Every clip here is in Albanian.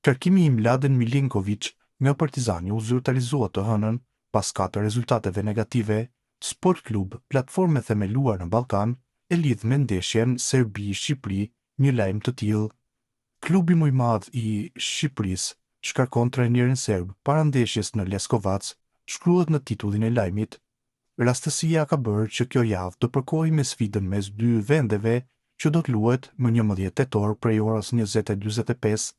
Kërkimi i Mladen Milinkovic nga Partizani u zyrtarizua të hënën pas 4 rezultateve negative. Sport Klub, platforme themeluar në Ballkan, e lidh me ndeshjen Serbi-Shqipëri. Një lajm të tillë. Klubi më i madh i Shqipërisë shkarkon trajnerin serb para ndeshjes në Leskovac, shkruhet në titullin e lajmit. Rastësia ka bërë që kjo javë të përkohej me sfidën mes dy vendeve që do të luhet më 11 tetor prej orës 20:45.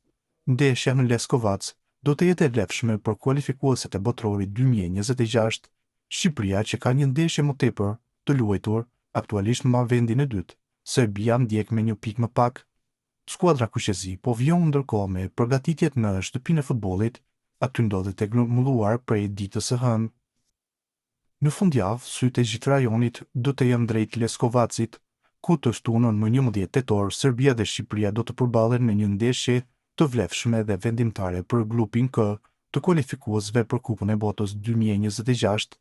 Ndeshja në Leskovac do të jetë e lehshme për kualifikuesit e botrorit 2026. Shqipëria që ka një ndeshje më tepër të luajtur, aktualisht mban vendin e dytë. Serbia ndjek me 1 pikë më pak. Skuadra kuqezi po vjon ndërkohë me përgatitjet në shtëpinë e futbollit, aty ndodhet e grumbulluar prej ditës së hënë. Në fundjavë, sytë e gjithë rajonit do të jenë drejt Leskovacit, ku të shtunën më 11 tetor Serbia dhe Shqipëria do të përballen në një ndeshje të vlefshme dhe vendimtare për grupin K të kualifikuesve për Kupën e Botës 2026.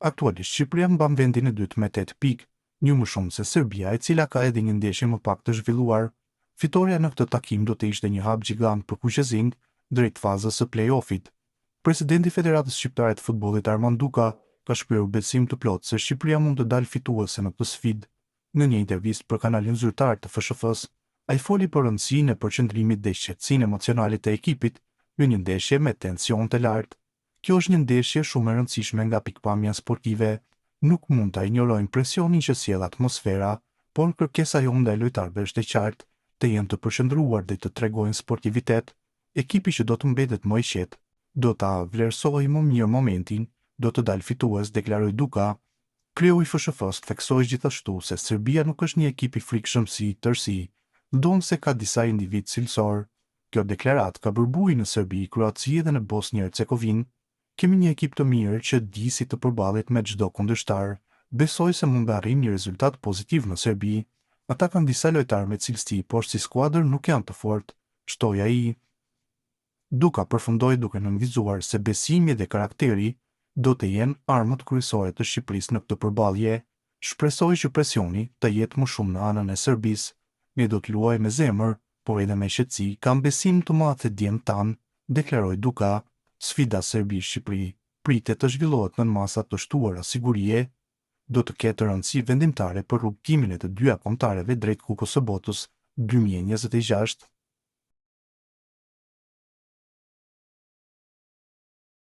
Aktualisht Shqipëria mban vendin e dytë me 8 pikë, një më shumë se Serbia, e cila ka edhe një ndeshje më pak të zhvilluar. Fitoria në këtë takim do të ishte një hap gjigant për kuqezin drejt fazës së play-offit. Presidenti i Federatës Shqiptare të Futbollit Armand Duka ka shprehur besim të plotë se Shqipëria mund të dalë fituese në këtë sfidë. Në një intervistë për kanalin zyrtar të FSHF-s, ai foli për rëndësinë e përqendrimit dhe shqetësinë emocionale të ekipit në një ndeshje me tension të lartë. Kjo është një ndeshje shumë e rëndësishme nga pikpamja sportive. Nuk mund ta injorojmë presionin që sjell atmosfera, por kërkesa jonë ndaj lojtarëve është e qartë, të jenë të përqendruar dhe të tregojnë sportivitet. Ekipi që do të mbetet më i qetë, do ta vlerësojë më mirë momentin, do të dalë fitues, deklaroi Duka. Kreu i FSHF-s theksoi gjithashtu se Serbia nuk është një ekip i frikshëm si tërësi, ndonë se ka disa individ cilësor. Kjo deklarat ka bërë në Serbi, Kroaci dhe në Bosnjë-Hercegovinë. Kemi një ekip të mirë që di si të përballet me çdo kundërshtar. Besoj se mund të arrijmë një rezultat pozitiv në Serbi. Ata kanë disa lojtarë me cilësi, por si skuadër nuk janë të fortë, shtoi ai. Duka përfundoi duke nënvizuar se besimi dhe karakteri do të jenë armët kryesore të Shqipërisë në këtë përballje. Shpresoj që presioni të jetë më shumë në anën e Serbisë. Ne do të luajmë me zemër, por edhe me shqetësi, kam besim të madh te djemtë tanë, deklaroi Duka. Sfida Serbi-Shqipëri pritet të zhvillohet në masa të shtuara sigurie. Do të ketë rëndësi vendimtare për rrugtimin e të dyja kombëtarëve drejt Kupës së Botës 2026.